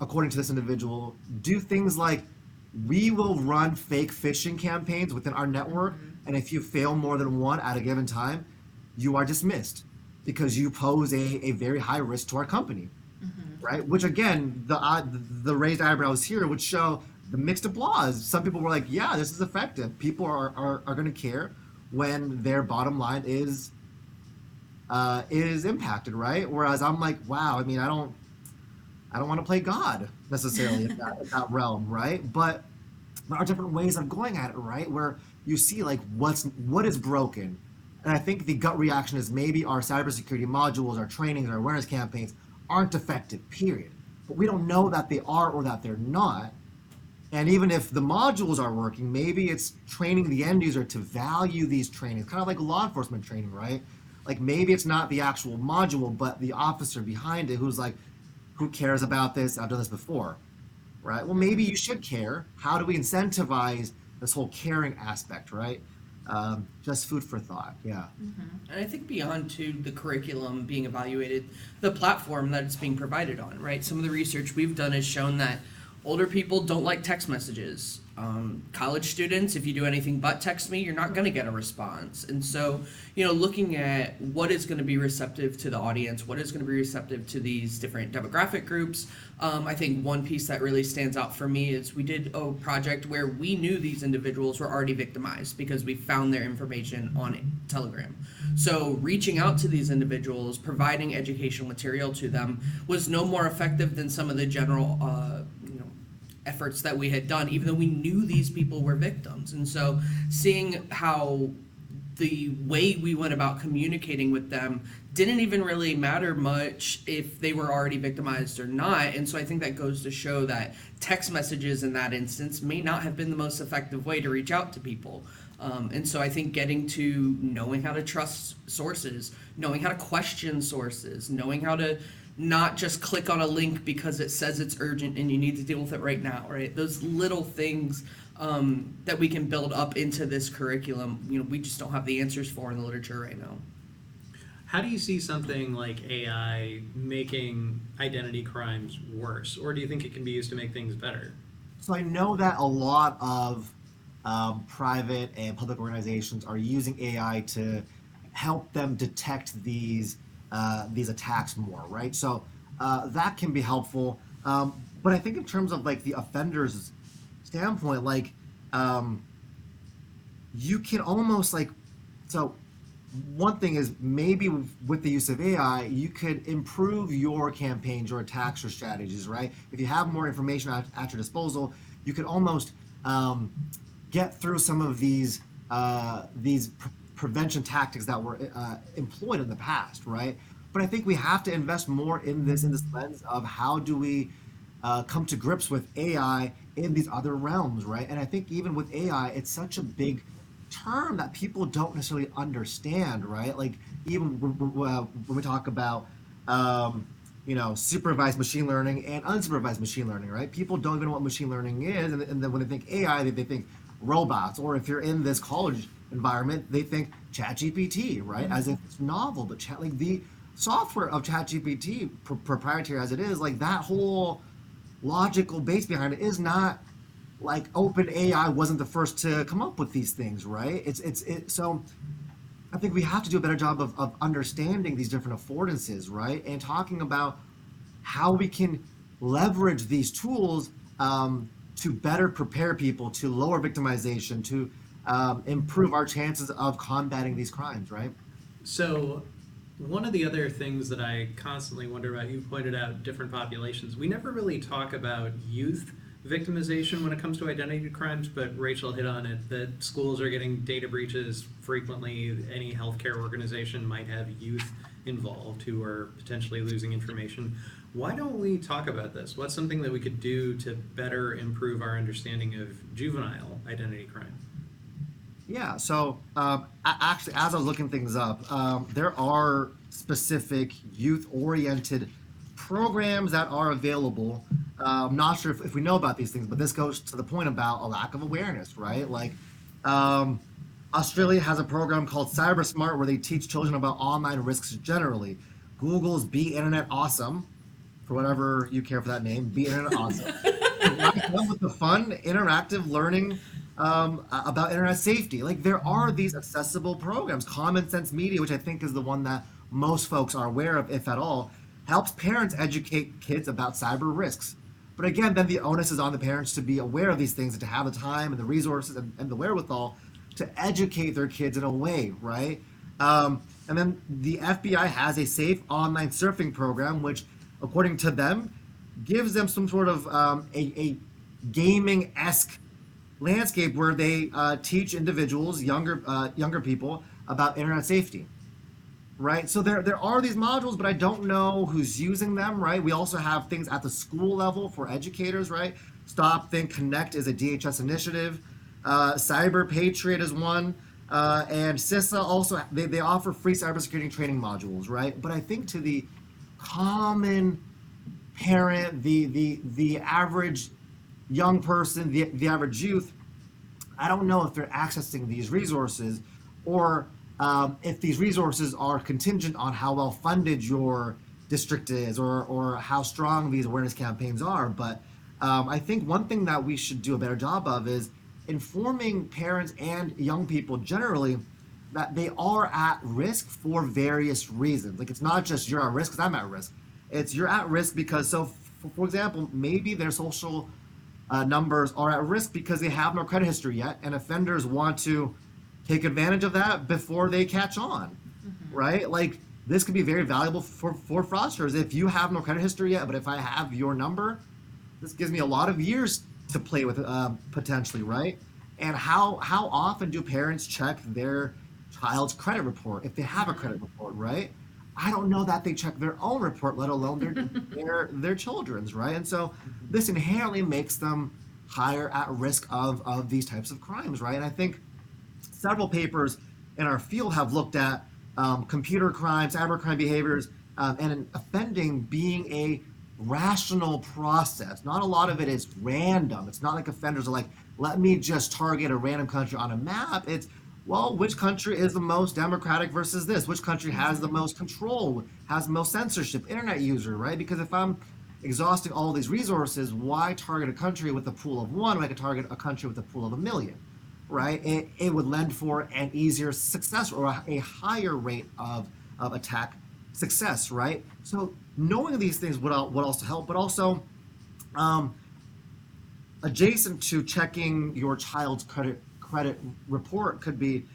according to this individual, do things like, we will run fake phishing campaigns within our network, and if you fail more than one at a given time, you are dismissed because you pose a very high risk to our company, right? Which again, the raised eyebrows here would show the mixed applause. Some people were like, yeah, this is effective. People are going to care when their bottom line is impacted, right? Whereas I'm like, wow, I mean, I don't want to play God necessarily in that realm, right? But there are different ways of going at it, right? Where you see like what is broken. And I think the gut reaction is maybe our cybersecurity modules, our trainings, our awareness campaigns aren't effective, period. But we don't know that they are or that they're not. And even if the modules are working, maybe it's training the end user to value these trainings, kind of like law enforcement training, right? Like maybe it's not the actual module, but the officer behind it who's like, who cares about this? I've done this before, right? Well, maybe you should care. How do we incentivize this whole caring aspect, right? Just food for thought, yeah. And I think beyond to the curriculum being evaluated, the platform that it's being provided on, right? Some of the research we've done has shown that older people don't like text messages. College students, if you do anything but text me, you're not going to get a response. And so, looking at what is going to be receptive to the audience, what is going to be receptive to these different demographic groups, I think one piece that really stands out for me is we did a project where we knew these individuals were already victimized because we found their information on Telegram. So reaching out to these individuals, providing educational material to them was no more effective than some of the general efforts that we had done, even though we knew these people were victims. And so seeing how the way we went about communicating with them didn't even really matter much if they were already victimized or not. And so I think that goes to show that text messages in that instance may not have been the most effective way to reach out to people. And so I think getting to knowing how to trust sources, knowing how to question sources, knowing how to not just click on a link because it says it's urgent and you need to deal with it right now, right? Those little things that we can build up into this curriculum, we just don't have the answers for in the literature right now. How do you see something like AI making identity crimes worse? Or do you think it can be used to make things better? So I know that a lot of private and public organizations are using AI to help them detect these attacks more, right? So that can be helpful. But I think in terms of like the offender's standpoint, like you can almost like, so one thing is maybe with the use of AI, you could improve your campaigns, your attacks, your strategies, right? If you have more information at your disposal, you could almost get through some of these prevention tactics that were employed in the past, right? But I think we have to invest more in this lens of how do we come to grips with AI in these other realms, right? And I think even with AI, it's such a big term that people don't necessarily understand, right? Like even when we talk about supervised machine learning and unsupervised machine learning, right? People don't even know what machine learning is, and then when they think AI, they think robots, or if you're in this college environment, they think ChatGPT, right? As if it's novel, but like the software of ChatGPT, proprietary as it is, like that whole logical base behind it is not like OpenAI wasn't the first to come up with these things, right? So I think we have to do a better job of understanding these different affordances, right? And talking about how we can leverage these tools to better prepare people, to lower victimization, to improve our chances of combating these crimes, right? So one of the other things that I constantly wonder about, you pointed out different populations. We never really talk about youth victimization when it comes to identity crimes, but Rachel hit on it, that schools are getting data breaches frequently. Any healthcare organization might have youth involved who are potentially losing information. Why don't we talk about this? What's something that we could do to better improve our understanding of juvenile identity crime? Yeah, so actually, as I was looking things up, there are specific youth-oriented programs that are available. I'm not sure if we know about these things, but this goes to the point about a lack of awareness, right? Like, Australia has a program called CyberSmart where they teach children about online risks generally. Google's Be Internet Awesome, for whatever you care for that name, Be Internet Awesome. With the fun, interactive learning about internet safety. Like, there are these accessible programs. Common Sense Media, which I think is the one that most folks are aware of, if at all, helps parents educate kids about cyber risks. But again, then the onus is on the parents to be aware of these things and to have the time and the resources and the wherewithal to educate their kids in a way, right? And then the FBI has a safe online surfing program, which, according to them, gives them some sort of a gaming-esque landscape where they teach individuals, younger people, about internet safety, right? So there are these modules, but I don't know who's using them, right? We also have things at the school level for educators, right? Stop, Think, Connect is a DHS initiative. Cyber Patriot is one. And CISA also, they offer free cybersecurity training modules, right? But I think to the common parent, the average young person, the average youth, I don't know if they're accessing these resources, or if these resources are contingent on how well funded your district is, or how strong these awareness campaigns are. But I think one thing that we should do a better job of is informing parents and young people generally that they are at risk for various reasons. Like, it's not just you're at risk because I'm at risk. It's you're at risk because, so for example, maybe their social numbers are at risk because they have no credit history yet, and offenders want to take advantage of that before they catch on, right? Like, this could be very valuable for fraudsters. If you have no credit history yet, but if I have your number, this gives me a lot of years to play with potentially, right? And how often do parents check their child's credit report if they have a credit report, right? I don't know that they check their own report, let alone their children's, right? And so this inherently makes them higher at risk of these types of crimes, right? And I think several papers in our field have looked at computer crime, cybercrime behaviors, and offending being a rational process. Not a lot of it is random. It's not like offenders are like, let me just target a random country on a map. It's, well, which country is the most democratic versus this? Which country has the most control, has the most censorship, internet user, right? Because if I'm exhausting all these resources, why target a country with a pool of one when I could target a country with a pool of 1 million, right? It would lend for an easier success or a higher rate of attack success, right? So knowing these things would also help, but also adjacent to checking your child's credit report could be,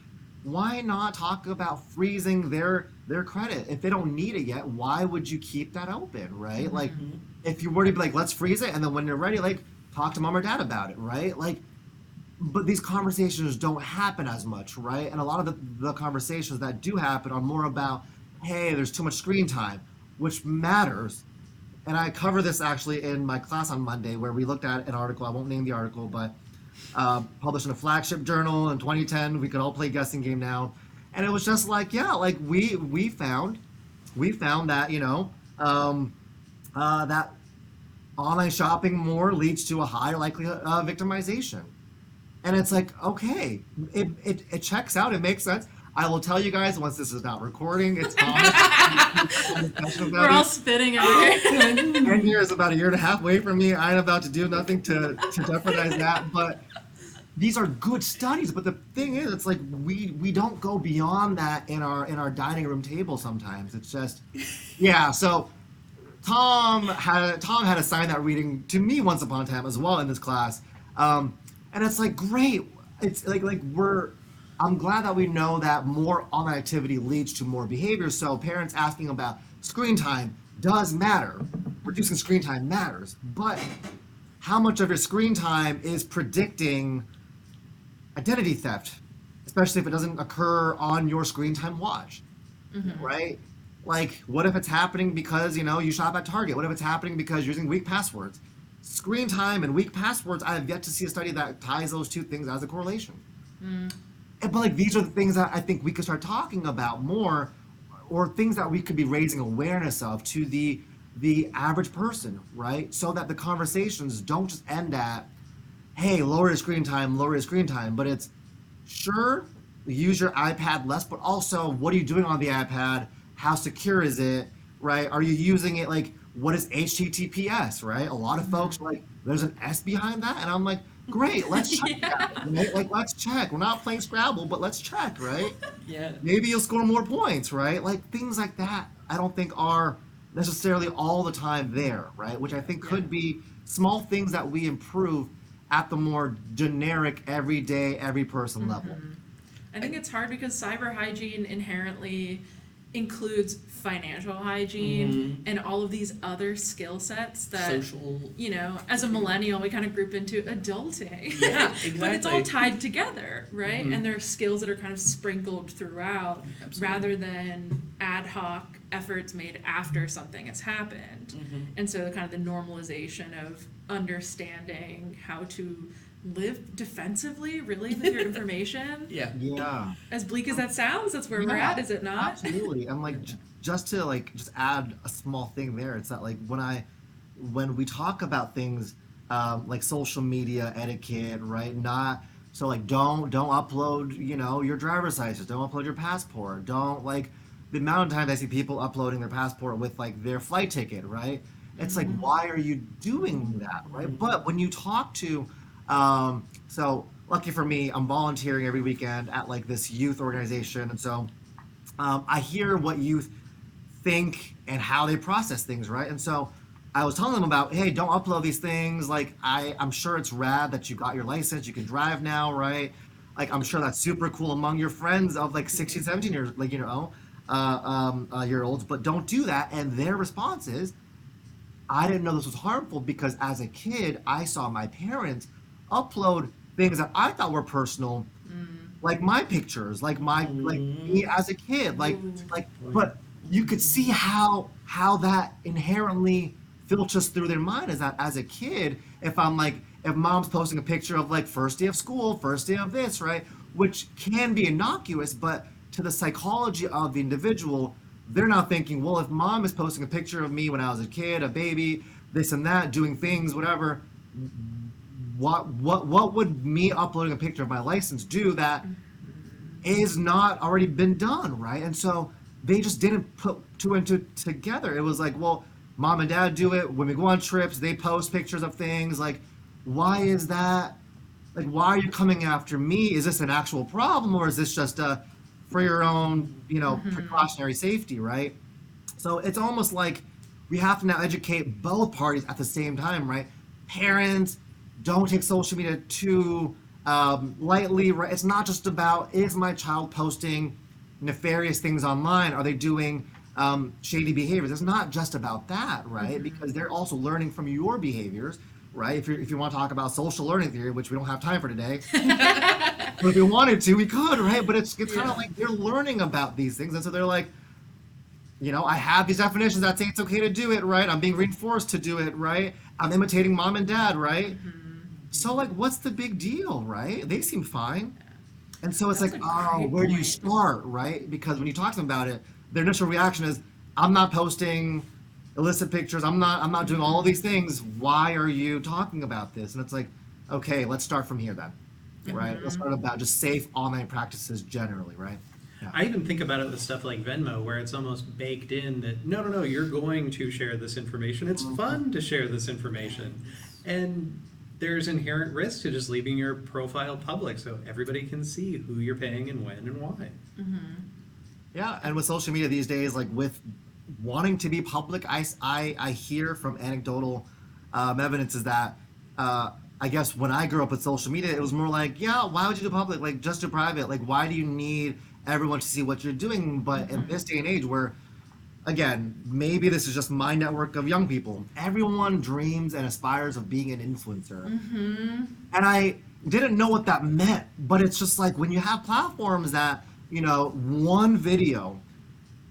why not talk about freezing their credit? If they don't need it yet, why would you keep that open, right? Mm-hmm. Like, if you were to be like, let's freeze it, and then when you're ready, like, talk to mom or dad about it, right? Like, but these conversations don't happen as much, right? And a lot of the conversations that do happen are more about, hey, there's too much screen time, which matters. And I cover this actually in my class on Monday, where we looked at an article, I won't name the article, but published in a flagship journal in 2010. We could all play guessing game now. And it was just like, yeah, like we found that, you know, that online shopping more leads to a higher likelihood of victimization. And it's like, okay, it checks out, it makes sense. I will tell you guys once this is not recording, it's We're all spitting over here. 10 years, about 1.5 years away from me. I ain't about to do nothing to jeopardize that. But these are good studies. But the thing is, it's like we don't go beyond that in our dining room table sometimes. It's just, yeah. So Tom had to sign that reading to me once upon a time as well in this class, and it's like great. It's like I'm glad that we know that more online activity leads to more behavior. So parents asking about screen time does matter. Reducing screen time matters. But how much of your screen time is predicting identity theft, especially if it doesn't occur on your screen time watch, right? Like, what if it's happening because, you shop at Target? What if it's happening because you're using weak passwords? Screen time and weak passwords, I have yet to see a study that ties those two things as a correlation. But like, these are the things that I think we could start talking about more, or things that we could be raising awareness of to the average person, right? So that the conversations don't just end at, hey, lower your screen time, but it's, sure, use your iPad less, but also, what are you doing on the iPad? How secure is it, right? Are you using it, like, what is HTTPS, right? A lot of folks are like, there's an S behind that, and I'm like, great, let's check that, right? Like, let's check. We're not playing Scrabble, but let's check, right? Yeah. Maybe you'll score more points, right? Like, things like that, I don't think are necessarily all the time there, right? Which I think could be small things that we improve at the more generic, everyday, every person level. I think it's hard because cyber hygiene inherently includes financial hygiene and all of these other skill sets that, Social. As a millennial, we kind of group into adulting. Yeah, exactly. But it's all tied together, right? And there are skills that are kind of sprinkled throughout rather than ad hoc efforts made after something has happened. And so kind of the normalization of understanding how to live defensively, really, with your information. Yeah. As bleak as that sounds, that's where we're at, is it not? Absolutely. And like, just to add a small thing there, it's that like when we talk about things like social media etiquette, right? Not so like don't upload your driver's license, don't upload your passport, don't like the amount of times I see people uploading their passport with like their flight ticket, right? It's like, why are you doing that, right? But when you talk to so lucky for me, I'm volunteering every weekend at like this youth organization, and so I hear what youth think and how they process things, right? And so I was telling them about, hey, don't upload these things. Like, I'm sure it's rad that you got your license, you can drive now, right? Like, I'm sure that's super cool among your friends of like 16, 17 years, like, year olds, but don't do that. And their response is, I didn't know this was harmful because as a kid, I saw my parents upload things that I thought were personal, like my pictures, like me as a kid, but you could see how that inherently filters through their mind is that as a kid, if mom's posting a picture of like first day of school, first day of this, right, which can be innocuous, but to the psychology of the individual, they're not thinking, well, if mom is posting a picture of me when I was a kid, a baby, this and that, doing things, whatever, what would me uploading a picture of my license do that is not already been done, right? And so they just didn't put two and two together. It was like, well, mom and dad do it. When we go on trips, they post pictures of things. Like, why is that? Like, why are you coming after me? Is this an actual problem, or is this just for your own, precautionary safety, right? So it's almost like we have to now educate both parties at the same time, right? Parents, don't take social media too lightly, right? It's not just about, is my child posting nefarious things online? Are they doing shady behaviors? It's not just about that, right? Because they're also learning from your behaviors, right? If you want to talk about social learning theory, which we don't have time for today, but if we wanted to, we could, right? But it's kind of like they're learning about these things, and so they're like, I have these definitions that say it's okay to do it, right? I'm being reinforced to do it, right? I'm imitating mom and dad, right? So like, what's the big deal, right? They seem fine. And so it's That's like, a great where do you point. start, right? Because when you talk to them about it, their initial reaction is, I'm not posting illicit pictures. I'm not doing all of these things. Why are you talking about this? And it's like, okay, let's start from here then, right? Let's start about just safe online practices generally, right? Yeah. I even think about it with stuff like Venmo, where it's almost baked in that, no, you're going to share this information. It's fun to share this information. And there's inherent risk to just leaving your profile public so everybody can see who you're paying and when and why. Yeah, and with social media these days, like with wanting to be public, I hear from anecdotal evidence is that I guess when I grew up with social media, it was more like, yeah, why would you do public? Like, just do private. Like, why do you need everyone to see what you're doing? But in this day and age where, again, maybe this is just my network of young people. Everyone dreams and aspires of being an influencer. And I didn't know what that meant, but it's just like when you have platforms that, one video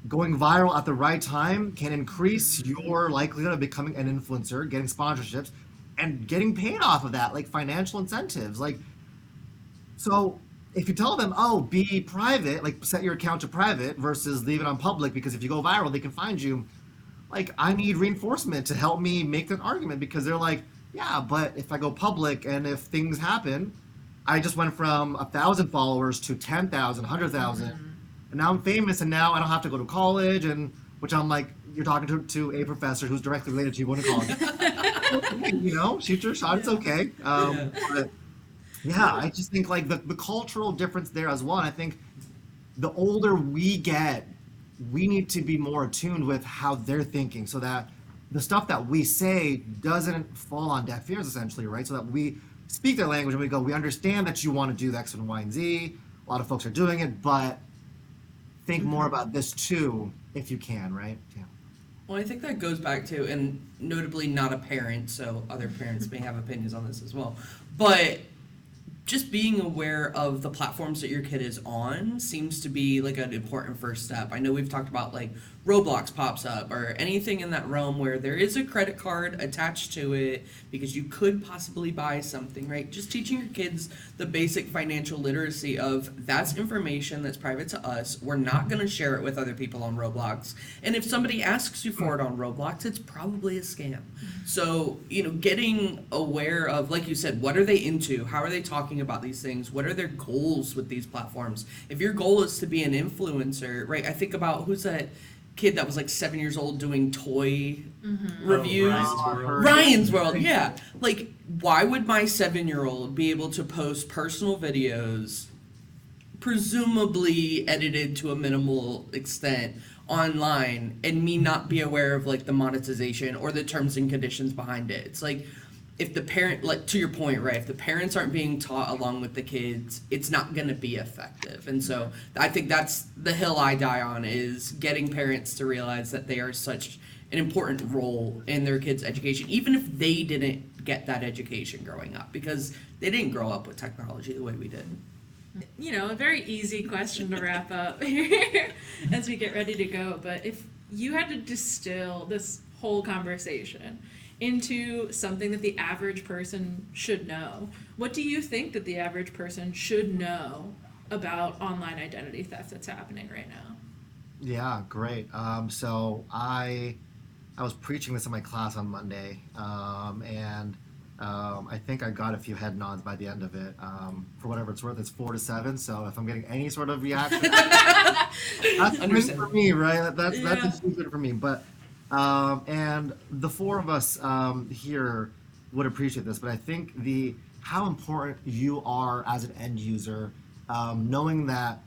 going viral at the right time can increase your likelihood of becoming an influencer, getting sponsorships, and getting paid off of that, like financial incentives. Like, so if you tell them, oh, be private, like set your account to private versus leave it on public because if you go viral, they can find you. Like, I need reinforcement to help me make that argument because they're like, yeah, but if I go public and if things happen, I just went from 1,000 followers to 10,000, 100,000, and now I'm famous, and now I don't have to go to college, and which I'm like, you're talking to a professor who's directly related to you going to college. Shoot your shot, it's okay. But yeah, I just think like the cultural difference there as well. And I think the older we get, we need to be more attuned with how they're thinking so that the stuff that we say doesn't fall on deaf ears, essentially, right? So that we speak their language and we go, we understand that you want to do X and Y and Z. A lot of folks are doing it, but think more about this too, if you can, right? Yeah. Well, I think that goes back to, and notably not a parent, so other parents may have opinions on this as well, but just being aware of the platforms that your kid is on seems to be like an important first step. I know we've talked about like Roblox pops up or anything in that realm where there is a credit card attached to it because you could possibly buy something, right? Just teaching your kids the basic financial literacy of that's information that's private to us. We're not going to share it with other people on Roblox. And if somebody asks you for it on Roblox, it's probably a scam. So, getting aware of, like you said, what are they into? How are they talking about these things? What are their goals with these platforms? If your goal is to be an influencer, right? I think about who's that kid that was like 7 years old doing toy reviews? Ryan's World, yeah. Like, why would my 7-year-old be able to post personal videos, presumably edited to a minimal extent, online, and me not be aware of like the monetization or the terms and conditions behind it? It's like, if the parent, like to your point, right, if the parents aren't being taught along with the kids, it's not going to be effective. And so I think that's the hill I die on, is getting parents to realize that they are such an important role in their kids' education, even if they didn't get that education growing up, because they didn't grow up with technology the way we did. A very easy question to wrap up here as we get ready to go. But if you had to distill this whole conversation into something that the average person should know, what do you think that the average person should know about online identity theft that's happening right now? Yeah, great. So I was preaching this in my class on Monday, and I think I got a few head nods by the end of it. For whatever it's worth, it's 4 to 7. So if I'm getting any sort of reaction, that's a win for me, right? That's a huge win for me. But and the four of us here would appreciate this. But I think how important you are as an end user, knowing that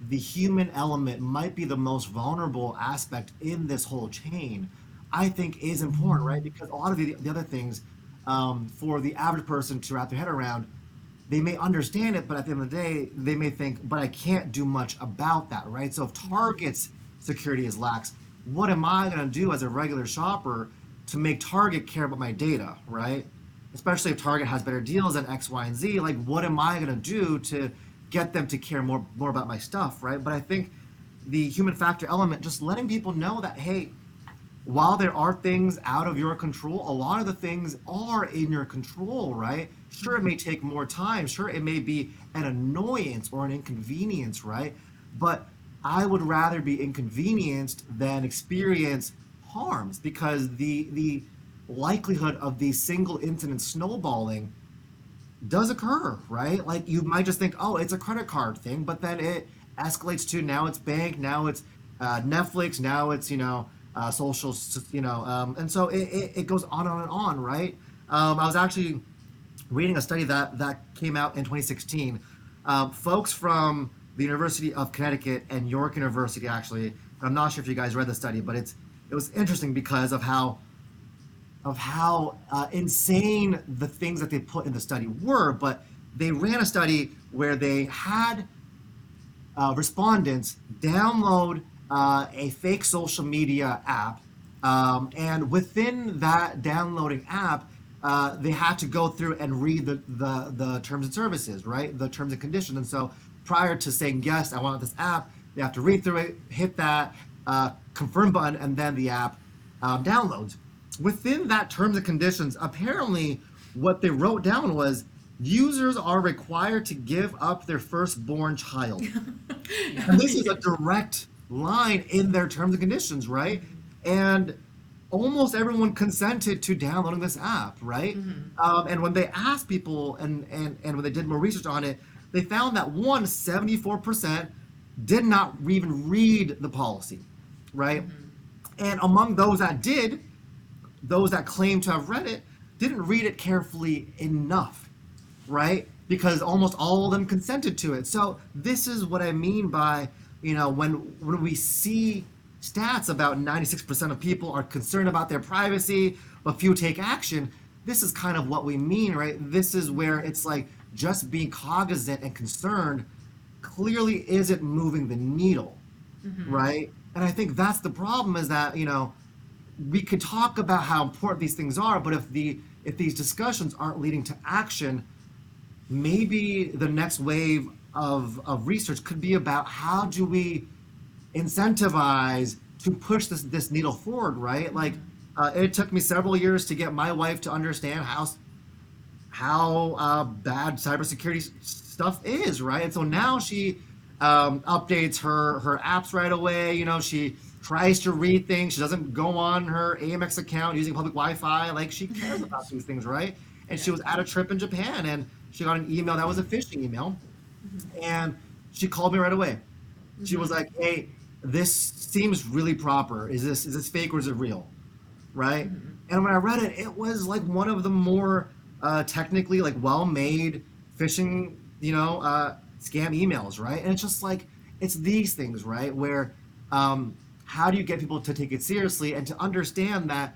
the human element might be the most vulnerable aspect in this whole chain, I think is important, right? Because a lot of the other things, for the average person to wrap their head around, they may understand it, but at the end of the day, they may think, but I can't do much about that, right? So if Target's security is lax, what am I going to do as a regular shopper to make Target care about my data, right? Especially if Target has better deals than X, Y, and Z, like what am I going to do to get them to care more about my stuff, right? But I think the human factor element, just letting people know that, hey, while there are things out of your control, a lot of the things are in your control, right? Sure, it may take more time. Sure, it may be an annoyance or an inconvenience, right? But I would rather be inconvenienced than experience harms, because the likelihood of these single incident snowballing does occur, right? Like you might just think, oh, it's a credit card thing, but then it escalates to now it's bank, now it's Netflix, now it's social, and so it goes on and on, right? I was actually reading a study that came out in 2016. Folks from the University of Connecticut and York University, actually, I'm not sure if you guys read the study, but it was interesting because of how insane the things that they put in the study were. But they ran a study where they had respondents download a fake social media app, and within that downloading app, they had to go through and read the terms and services, right? The terms and conditions. And so prior to saying, yes, I want this app, they have to read through it, hit that confirm button, and then the app downloads. Within that terms and conditions, apparently what they wrote down was users are required to give up their firstborn child. And this is a direct line in their terms and conditions, right? And almost everyone consented to downloading this app, right? And when they asked people and when they did more research on it, they found that 74% did not even read the policy, right? And among those that did, those that claim to have read it, didn't read it carefully enough, right? Because almost all of them consented to it. So this is what I mean by, when we see stats about 96% of people are concerned about their privacy, but few take action, this is kind of what we mean, right? This is where it's like just being cognizant and concerned clearly isn't moving the needle, right? And I think that's the problem, is that, we could talk about how important these things are, but if these discussions aren't leading to action, maybe the next wave of research could be about how do we incentivize to push this needle forward, right? Like, it took me several years to get my wife to understand how bad cybersecurity stuff is, right? And so now she updates her apps right away. She tries to read things. She doesn't go on her AMX account using public Wi-Fi. Like, she cares about these things, right? And she was at a trip in Japan, and she got an email that was a phishing email, and she called me right away. She was like, "Hey, this seems really proper. Is this fake or is it real?" Right? And when I read it, it was like one of the more technically like well-made phishing, scam emails, right? And it's just like, it's these things, right? Where how do you get people to take it seriously and to understand that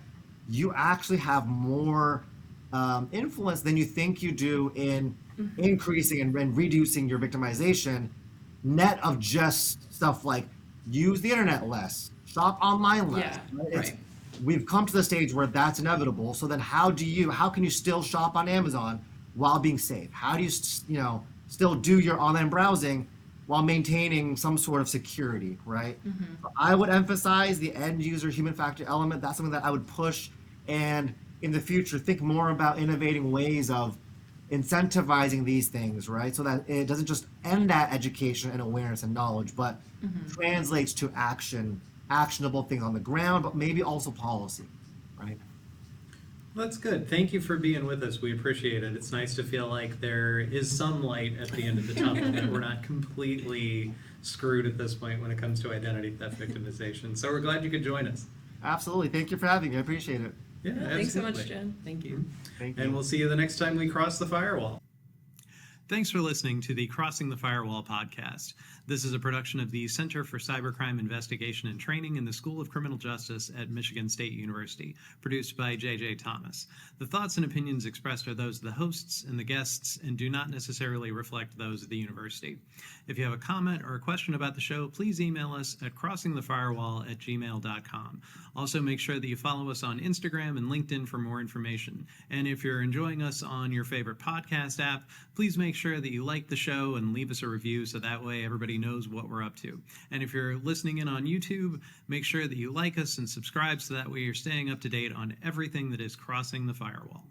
you actually have more influence than you think you do in increasing and reducing your victimization, net of just stuff like use the internet less, shop online less. Yeah, right. We've come to the stage where that's inevitable. So then how can you still shop on Amazon while being safe? How do you still do your online browsing while maintaining some sort of security, right? I would emphasize the end user human factor element. That's something that I would push, and in the future think more about innovating ways of incentivizing these things, right? So that it doesn't just end at education and awareness and knowledge, but translates to actionable things on the ground, but maybe also policy, right? That's good. Thank you for being with us. We appreciate it. It's nice to feel like there is some light at the end of the tunnel, that we're not completely screwed at this point when it comes to identity theft victimization. So we're glad you could join us. Absolutely. Thank you for having me. I appreciate it. Yeah, Thanks so much, absolutely. Jen. Thank you. Thank you. And we'll see you the next time we cross the firewall. Thanks for listening to the Crossing the Firewall podcast. This is a production of the Center for Cybercrime Investigation and Training in the School of Criminal Justice at Michigan State University, produced by J.J. Thomas. The thoughts and opinions expressed are those of the hosts and the guests and do not necessarily reflect those of the university. If you have a comment or a question about the show, please email us at crossingthefirewall@gmail.com. Also, make sure that you follow us on Instagram and LinkedIn for more information. And if you're enjoying us on your favorite podcast app, please make sure that you like the show and leave us a review so that way everybody knows what we're up to. And if you're listening in on YouTube, make sure that you like us and subscribe so that way you're staying up to date on everything that is crossing the firewall.